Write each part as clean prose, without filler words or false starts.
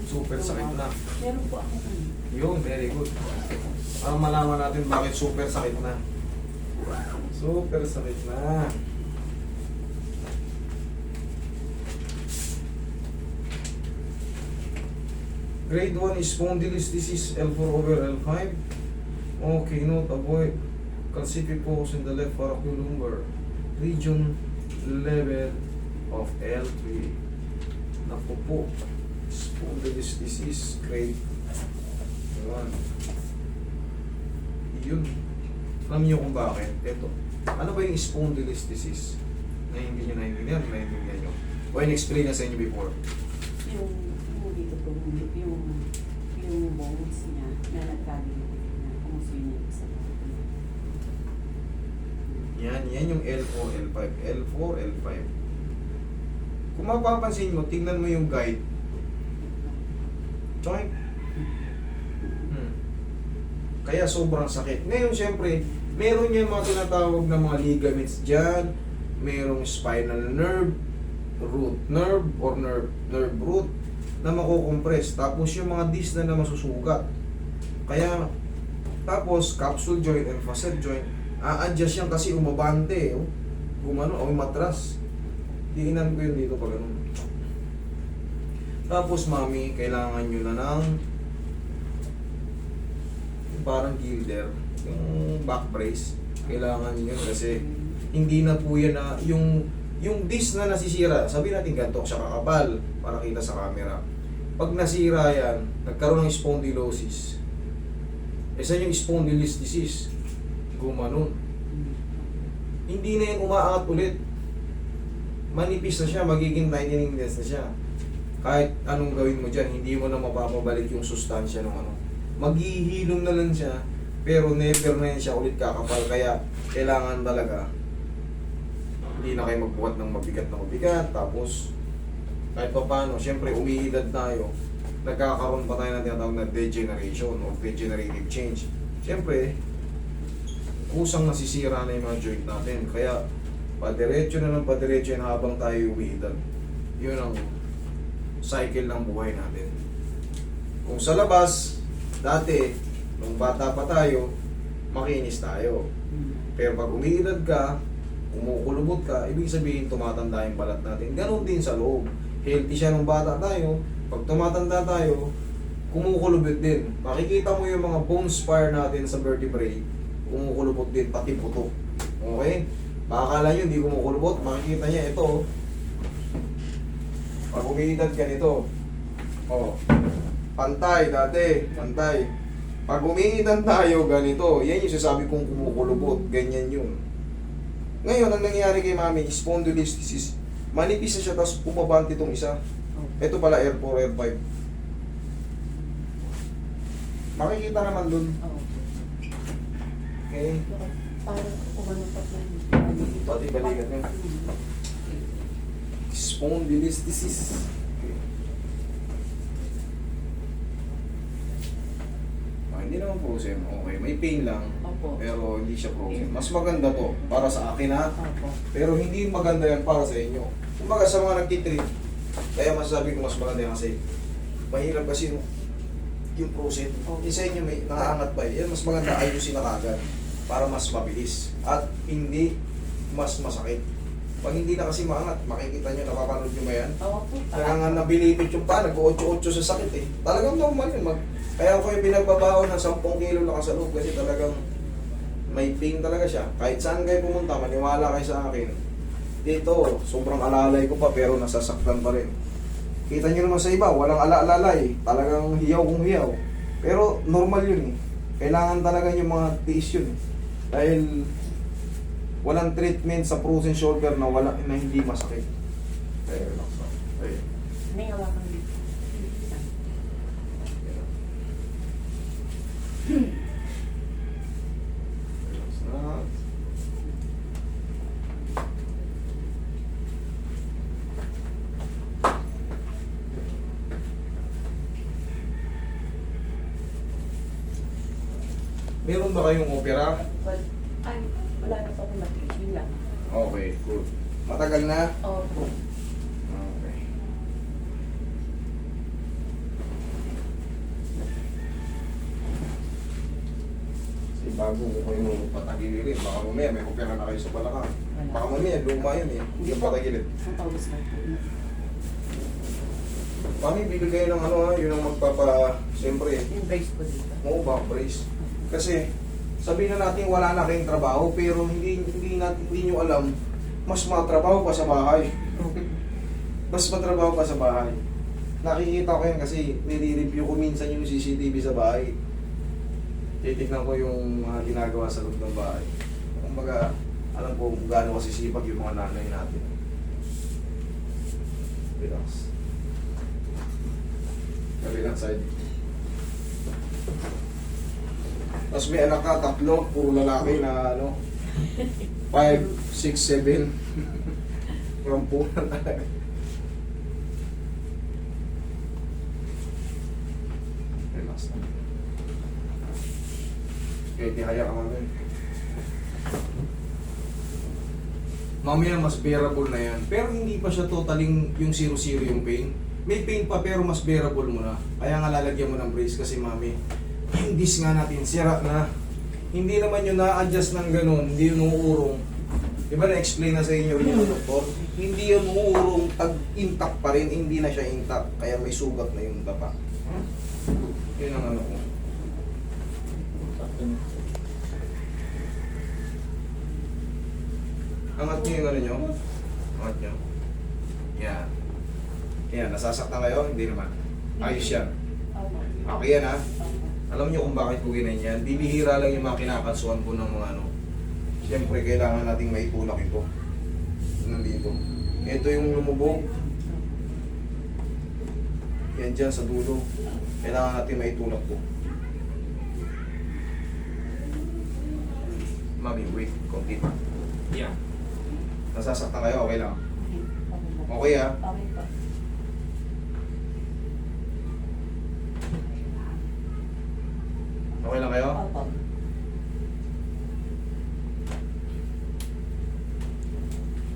Super sakit na. Meron po ako Yun, very good. Para malaman natin bakit super sakit na. Super sakit na. Grade 1 is spondylosis L4 over L5. Okay, note, avoid calcific focus in the left thoracolumbar region level of L3. Naku po, spondylosis grade 1. Yun. Alam niyo kung bakit? Ito. Ano ba yung spondylosis? Na hindi niyo naiintindihan niyo. O in-explain na sa inyo before. yung dito po, yung bones niya na nagkalimutin na kumusoy niya sa Yan yung L4, L5. L4, L5. Kung mapapansin mo, tingnan mo yung guide. Choink. Kaya sobrang sakit. Ngayon, syempre, meron yan mga tinatawag na mga ligaments dyan. Merong spinal nerve, root nerve, or nerve root na makukompress. Tapos yung mga disc na masusugat. Kaya, tapos capsule joint and facet joint, a-adjust yan kasi umabante. Gumano, o matras. Diinan ko yun dito pag ganun. Tapos, mami, kailangan nyo na ng parang gilder, yung back brace. Kailangan nyo kasi hindi na po yan na yung disc na nasisira. Sabi natin ganito, siya kakapal para kita sa camera. Pag nasira yan, nagkaroon ng spondylosis. Saan yung spondylosis disease? Gumanon. Hindi na yan umaangat ulit. Manipis na siya, magiging tighteningness na siya. Kahit anong gawin mo dyan, hindi mo na mapapabalik yung sustansya ng ano. Maghihilom na lang siya, pero never na yan siya ulit kakapal. Kaya kailangan talaga hindi na kayo magbuhat ng mabigat. Tapos kahit pa paano, syempre umiidad tayo, nagkakaroon pa tayo ng tinatawag na degeneration o degenerative change. Syempre, kusang nasisira na yung mga joint natin. Kaya padiretso na ng padiretso yan habang tayo umiidad. Yun ang cycle ng buhay natin. Kung sa labas, dati, nung bata pa tayo, makinis tayo. Pero pag umiidad ka, kumukulubot ka, ibig sabihin tumatanda yung balat natin. Ganon din sa loob. Healthy siya nung bata tayo, pag tumatanda tayo, kumukulubot din. Makikita mo yung mga bone spire natin sa vertebrae, kumukulubot din, pati puto. Okay? Makakala nyo, hindi kumukulubot, makikita niya ito. Pag umiidad ka nito, pantay dati, pantay. Pag umiidad tayo, ganito. Yan yung sasabi kong kumukulubot, ganyan yun. Ngayon, ang nangyayari kay mami, spondylosis, manipis na siya, tapos pumabante itong isa. Ito pala, L4, L5. Makikita naman dun. Okay? parang umano pa po. Pati balikat nyo. Spondylosis. Okay. Hindi naman frozen. Okay, may pain lang. Opo. Pero hindi siya frozen. Mas maganda to para sa akin ha. Opo. Pero hindi maganda yan para sa inyo. Kumbaga sa mga nagtitreat, kaya masasabi ko mas maganda yan kasi mahirap kasi yung frozen. Yung sa inyo may nakaangat pa yan. Mas maganda ayusin na kagad para mas mabilis at hindi mas masakit. Pag hindi na kasi maangat, makikita nyo, napapanood nyo ba yan? Opo. Kaya nga nabilipit yung paa, nag-8-8 sa sakit eh. Talagang normal yun. Kaya ako yung pinagbabaon ng 10 kilo na sa loob kasi talagang may pain talaga siya. Kahit saan kayo pumunta, maniwala kayo sa akin. Dito, sobrang alalay ko pa pero nasasaktan pa rin. Kita nyo naman sa iba, walang ala-alalay. Talagang hiyaw kung hiyaw. Pero normal yun eh. Kailangan talaga yung mga tiis yun eh. Dahil walang treatment sa frozen shoulder na hindi masakit. Kaya relax lang. Ayun. May hawakan dito. Relax na. Meron ba kayong opera? Ay, wala na po akong matigil lang. Okay, good. Matagal na? Opo. Okay. bago ko kayo patagilid. Baka mamaya may opera na kayo sa balakang. Baka mamaya luma yun eh. Hindi ka patagilid. Ang paubos na po. Mami, bili kayo ng ano ha, yun ang magpapa... Siyempre, Yung brace po dito. oo, back brace. Kasi, sabihin na natin wala na kayong trabaho, pero hindi nyo alam, mas matrabaho pa sa bahay. Mas matrabaho pa sa bahay. Nakikita ko yan kasi nire-review ko minsan yung CCTV sa bahay. Titignan ko yung mga ginagawa sa loob ng bahay. Kumbaga, alam ko kung gaano kasisipag yung mga nanay natin. Relax. Kabilang side. Tapos may anak ka, tatlo, puro lalaki na ano, 5, 6, 7. Rampunan talaga. Relax na. Okay, tihaya ka mamaya. Mamaya mas bearable na yan. Pero hindi pa siya totaling yung 0-0 yung pain. May pain pa pero mas bearable mo na. Kaya nga lalagyan mo ng brace kasi mami, yung disc nga natin, sira na. Hindi naman yun na-adjust ng ganun, hindi yun uurong. Diba na-explain na sa inyo yung doktor? Hindi yun uurong, intact pa rin, hindi na siya intact. Kaya may sugat na yung dapa. Yun ang ano ko. Angat nyo yung ano nyo. Angat nyo. Yan. Yan, nasasaktan kayo? Hindi naman. Ayos yan. Okay yan ha. Alam nyo kung bakit ko ginayin yan. Bibihira lang yung mga kinakansuhan ko ng mga ano. Siyempre, kailangan nating maitulak ito. Nandito. Ito yung lumubog. Yan dyan sa dulo. Kailangan natin maitulak po. Mami, wait. Konti pa. Yan. Nasasaktan kayo? Okay lang. Okay ha? Okay po. Okay lang kayo? Opo.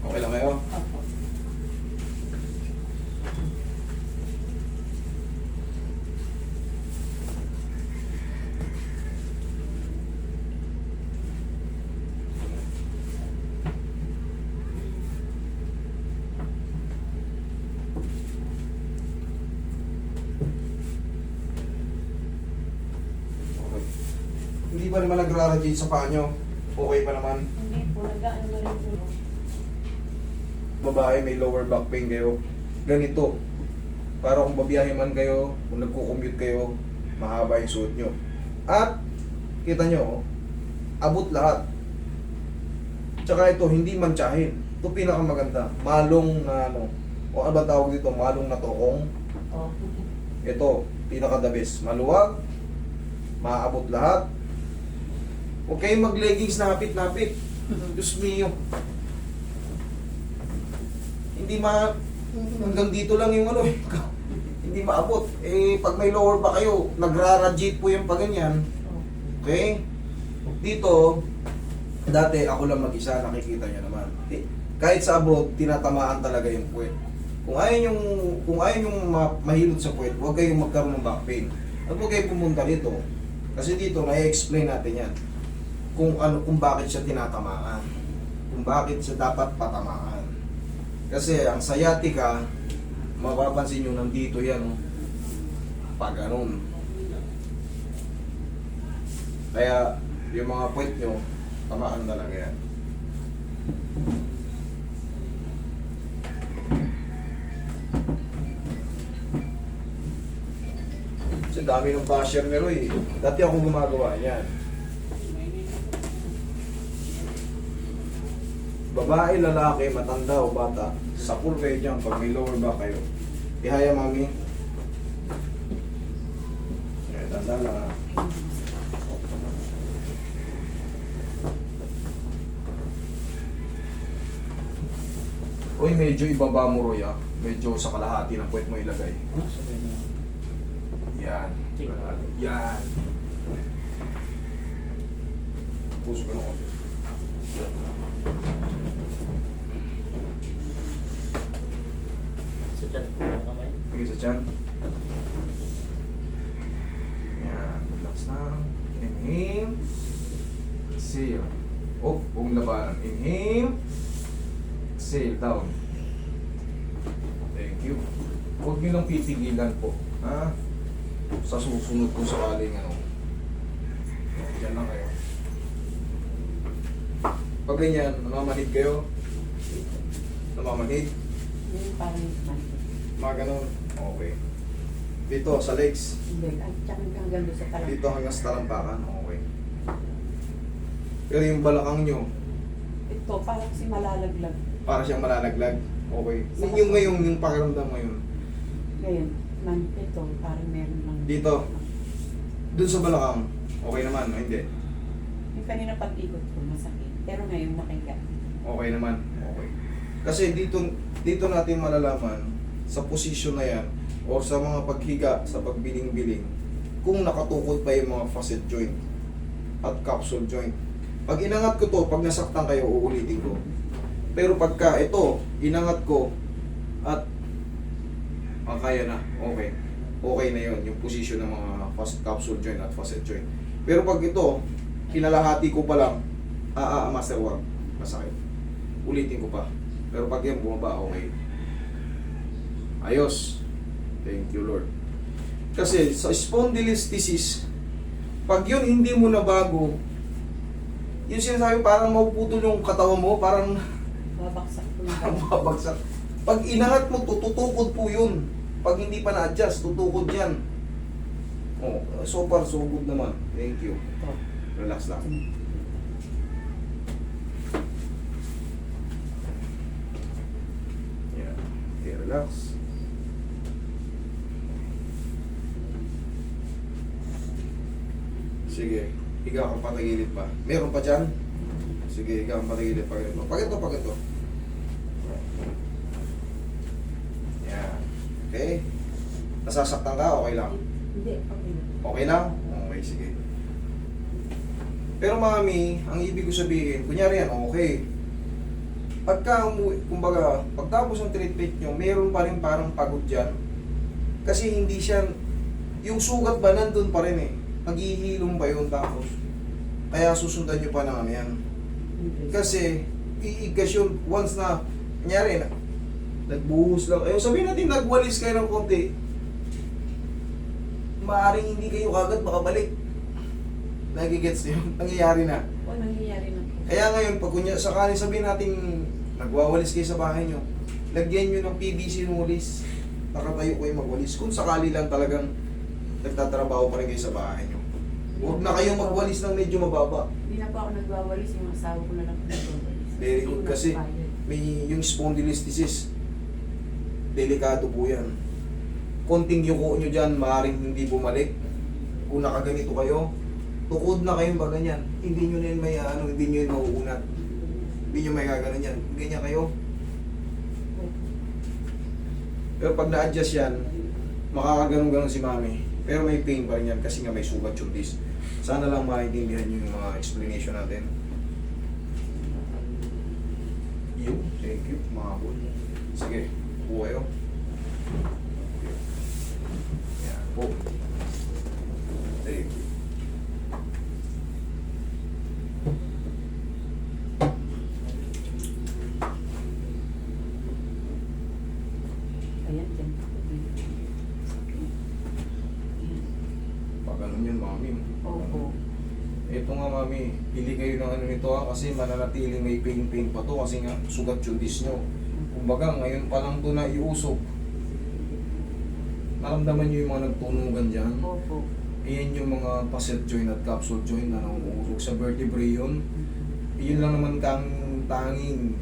Okay lang kayo? Opo. Okay. Hindi pa naman nagra-radiate sa paa nyo. Okay pa naman. Hindi po, nag-ano na rin po. Babae, may lower back pain kayo. Ganito. Para kung babiyahe man kayo, kung nagko-commute kayo, mahaba yung suot nyo. At, kita nyo, abot lahat. Tsaka ito, hindi mantsahin. Ito pinakamaganda. Malong na ano, o ano ba tawag dito? Malong na toong. Oh. Ito, pinaka-the best. Maluwag, maaabot lahat. Huwag kayong mag-leggings na napit-napit. Diyos mio. Hindi hanggang dito lang yung ano eh. Hindi maabot. Eh, pag may lower ba kayo, nagra-radiate po yung paganyan. Okay? Dito, dati ako lang mag-isa, nakikita nyo naman. Kahit sa abroad, tinatamaan talaga yung puwet. Kung ayaw yung mahilot sa puwet, huwag kayong magkaroon ng back pain. At huwag kayong pumunta dito. Kasi dito, na-explain natin yan. Kung bakit siya tinatamaan. Kung bakit siya dapat patamaan. Kasi ang sciatica, mapapansin nyo nandito yan. Pag ganun. Kaya, yung mga puwet nyo, tamaan talaga yan. Kasi dami ng basher ni Roy. Dati ako gumagawa niyan. Babae, lalaki, matanda o bata, sapul kayo dyan pag may lower back kayo. Ihaya mami. Tanda lang ha. Roy, medyo ibaba mo Roy ha. Medyo sa kalahati ng puwet mo ilagay. Yan. Yan. Puso ko na konti. Sa chat po ng kamay. Sige sa tiyan. Yan. Relax na. Inhale. exhale. Up, buong labanan. Inhale. Exhale, down. Thank you. Huwag nyo lang pitigilan po. Ha? Sa susunod kung sakaling ano. Diyan lang kayo. Pag ganyan, namamanid kayo. Namamanid. Yung parang man. Mga ganun. Okay. Dito, sa legs. Hindi, at tsaka hanggang doon sa talang. Dito hanggang sa talampakan. Okay. Pero yung balakang nyo, Ito, parang si malalaglag. para siyang malalaglag. Okay. Yung ngayon, yung pakiramdam ngayon. Ngayon, man, ito, parang meron lang. Dito. Dun sa balakang, okay naman, o hindi? Yung kanina pag-ikot ko, masakit. Pero ngayon, nakahiga. Okay naman. Okay. Kasi dito natin malalaman sa posisyon na yan o sa mga paghiga, sa pagbiling-biling, kung nakatukod pa yung mga facet joint at capsule joint. Pag inangat ko to, pag nasaktan kayo, uulitin ko. Pero pagka ito, inangat ko at kaya na, okay. Okay na yon yung posisyon ng mga capsule joint at facet joint. Pero pag ito, kinalahati ko pa lang, master, wag, masakit. Ulitin ko pa. Pero pag yan bumaba, okay. Ayos. Thank you, Lord. Kasi sa spondylolisthesis, pag yun hindi mo na bago, yung sinasabi parang mapuputol yung katawan mo, parang Babaksak ko yung mababagsak. Pag inangat mo, tutukod po yun. Pag hindi pa na-adjust, tutukod yan. Oh, so far, so good naman. Thank you. ito. Relax lang. Yeah. Okay, relax. Sige, higa ka patagilid pa. Meron pa dyan? Sige, higa ka patagilid pa. Pag ito. Yan. Okay. Nasasaktan ka, okay lang. Hindi, okay na. Okay lang? Okay, sige. Pero mami, ang ibig ko sabihin, kunyari yan, okay. Pagka umuwi, kumbaga, pagtapos ng treatment nyo, meron pa rin parang pagod dyan. Kasi hindi siya, yung sugat ba nandun pa rin eh. Maghihilom ba yun tapos? Kaya susundan nyo pa ng ano yan. Kasi, iigas yun once na, kunyari na, nagbuhos lang. Eh, sabihin natin, nagwalis kayo ng konti. Maaring hindi kayo kagad makabalik. Nagigets yun. Nangyayari na. O, nangyayari na po. Kaya ngayon, pag sakali sabihin natin, nagwawalis kayo sa bahay nyo, lagyan nyo ng PVC ng walis. Nakatayo kayo magwalis. Kung sakali lang talagang nagtatrabaho pa rin kayo sa bahay nyo. Huwag na kayong magwalis ng medyo mababa. Hindi na po ako nagwawalis, yung asawa ko na lang po nagwawalis. Very good kasi may yung spondylolisthesis. Delikado po yan. Konting yuko nyo dyan, maaaring hindi bumalik. Kung nakaganito kayo, tukod na kayo ba ganyan. Hindi nyo na yun may hindi nyo yun mauunat. Hindi nyo may gaganon yan. Ganyan kayo. Pero pag na-adjust yan, makakaganon-ganon si mami. Pero may pain pa rin yan kasi nga may sugat yung disc. Sana lang maintindihan nyo yung mga explanation natin. You, thank you, mga bol. Sige, po kayo. Yan, po. Thank you. Ayan, dyan. Pag ano yun, mami. Opo. Ito nga, mami, pili kayo ng ano nito kasi mananatiling may pain pa to kasi nga sugat yung disc nyo. Kumbaga, ngayon pa lang to na iusok. Naramdaman nyo yung mga nagtunugan dyan. Opo. Iyan yung mga facet joint at capsule joint na nauusok sa vertebrae yun. Yun lang naman kang tanging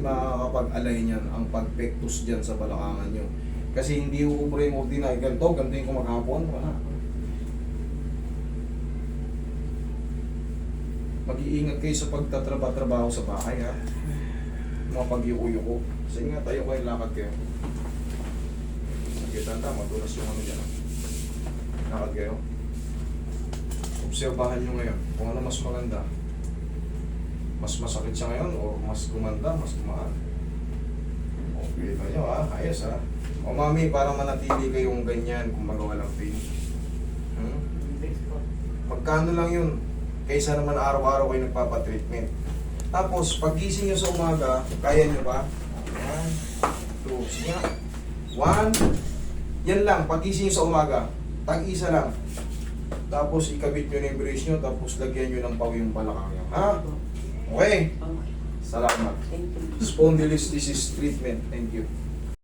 makakapag-alay niyan ang pagpektus dyan sa balakangan nyo. Kasi hindi uubra yung ordinary ganito yung kumakapon. Wala. Mag-iingat kayo sa pagtatrabaho sa bahay ha. Mga pag-iuyo-ko. Sige nga tayo kayo, lakad kayo. Sige, tanda, matulas yung ano dyan. Lakad kayo. Obserbahan nyo ngayon kung ano mas maganda. Mas masakit siya ngayon o mas gumanda, mas gumaan. Okay na nyo ha, ayos ha. O mami, para manatili kayong ganyan kung magawa lang pain. Base po. Magkano lang yun? Kaysa naman araw-araw kayo nagpapatreatment. Tapos, paggising nyo sa umaga, kaya nyo ba? 1, 2, sige nga. 1, yan lang, paggising nyo sa umaga, tag-isa lang. Tapos, ikabit nyo na yung brace nyo, tapos lagyan nyo ng paw yung balakang nyo. Ha? Okay? Okay. Salamat. Thank you. Spondylolisthesis treatment. Thank you.